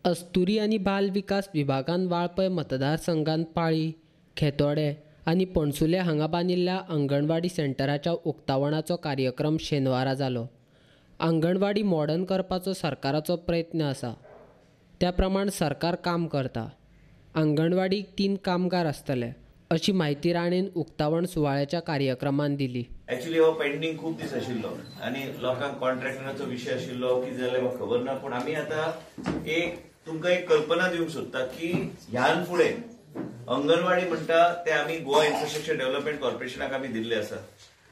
अस्तुरी आणि बाल विकास विभागान वाळपय मतदारसंघात पाळी, खेतोडे आणि पणसुले हांगा बांदिल्ल्या अंगणवाडी सेंटराच्या उक्तावणाचो कार्यक्रम शेनवारा जालो। अंगणवाडी मॉडर्न करपाचो सरकाराचो प्रयत्न आसा, त्या प्रमाण सरकार काम करता। अंगणवाडीक 3 कामगार आसतले अशी माहिती राणेन उक्तावण सुवाळ्याच्या कार्यक्रमात दिली। ऍक्च्युअली हो पेंडिंग खूप दीस आशिल्लो आणि लोकांक कॉन्ट्रॅक्टराचो विषय आशिल्लो की जाल्यार म्हाका खबर ना, पण आमी आता तुमकां एक कल्पना दिवंक सोदता की ह्यान फुडें अंगणवाडी म्हणटा ते आमी गोवा इन्फ्रास्ट्रक्चर डेव्हलपमेंट कॉर्पोरेशनाक आमी दिल्ले आसा।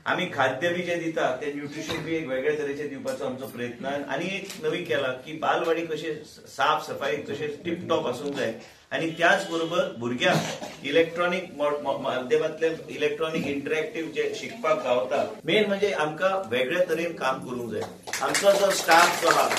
आमी खाद्य बी जे दिता ते न्यूट्रिशन बी एक वेगळ्या तरेचे दिवपाचो आमचो प्रयत्न आनी एक नवी केला की बालवाडी कशे साफ सफाई कशे टिप टॉप आसूंक जाय आणि त्याच बरोबर भुरग्यांक इलेक्ट्रॉनिक माध्यमांतल्यान इलेक्ट्रॉनिक इंटरॅक्टिव्ह जे शिकपाक गावता। मेन म्हणजे आमकां वेगळ्या तरेन काम करूंक जाय। आमचो जो स्टाफ जो आहा,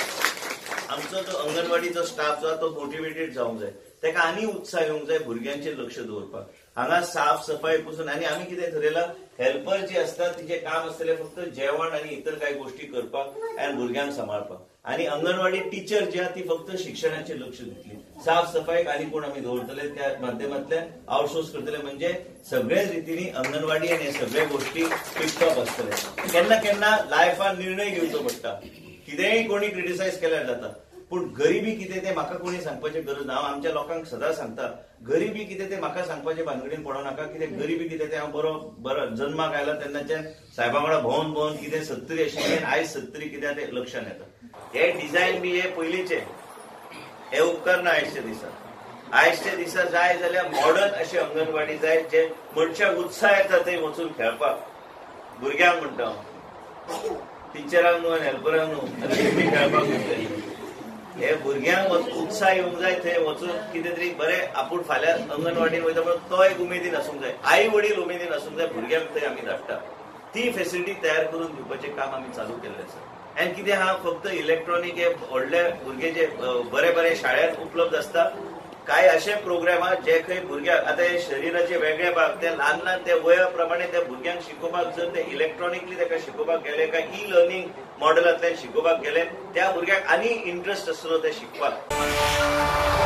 आमचो जो अंगणवाडीचो स्टाफ जो आहा तो मोटिवेटेड जावंक जाय, तेका आनी उत्साह येवंक जाय भुरग्यांचेर लक्ष दवरपाक। हांगा साफ सफाई पासून आनी आमी कितें ठरयलां, हेल्पर जे असतात तिचे काम आसतलें फक्त जेवण आनी इतर काही गोष्टी करपाक आनी भुरग्यांक सांबाळपाक, आणि अंगणवाडी टीचर जी आहा ती फक्त शिक्षणाचेर लक्ष दितली। साफ सफाईक आनी कोण आमी दवरतले त्या माध्यमांतल्यान आउटसोर्स करतले, म्हणजे सगळ्याच रितीनी अंगणवाडी आनी हे सगळ्या गोष्टी टिपटॉप आसतले। केन्ना केन्ना लायफान निर्णय घेवचो पडटा, कितेंय कोणी क्रिटिसाइज केल्यार जाता, पण गरिबी कितें तें म्हाका कोणी सांगपाची गरज ना। हांव आमच्या लोकांक सदां सांगता, गरिबी कितें तें म्हाका सांगपाचे भानगडीन पडो नाका। कितें गरिबी कितें तें हांव बरो जन्माक आयला तेन्नाच्यान साहेबा वांगडा भोंवन कितें 70 आशिल्ली आनी आयज 70 कित्याक तें लक्षांत येता। हे डिझायन बी हे पयलींचे, हे उपकारना आयजच्या दिसा। आयजच्या दिसा जाय जाल्यार मॉडर्न अशी अंगणवाडी जाय जे मनशाक उत्साह येता थंय वचून खेळपाक। भुरग्यांक म्हणटा हांव, टिचरांक न्हू आनी हेल्परांक न्हू, आनी खेळपाक वयतले। हे भुरग्यांक उत्साह येवंक जाय, थंय वचून कितें तरी बरें आपूण फाल्यां अंगणवाडीन वयता पण तो एक उमेदीन आसूंक जाय, आई वडील उमेदीन आसूंक जाय, भुरग्यांक थंय आमी धाडटा। ती फेसिलिटी तयार करून दिवपाचें काम आमी चालू केल्लें आसा। आनी कितें हा फक्त इलेक्ट्रॉनिक हे व्हडले भुरगे जे बरे शाळेंत उपलब्ध आसता, काय असे प्रोग्राम आहा जे खंय भुरग्याक आता हे शरीराचे वेगळे भाग ते ल्हान ते वया प्रमाणे त्या भुरग्यांक शिकोवपाक जर ते इलेक्ट्रॉनिकली ताका शिकोवपाक गेले, काय ई लर्निंग मॉडेलांतल्यान शिकोवपाक गेले, त्या भुरग्याक आनी इंट्रस्ट आसतलो ते शिकपाक।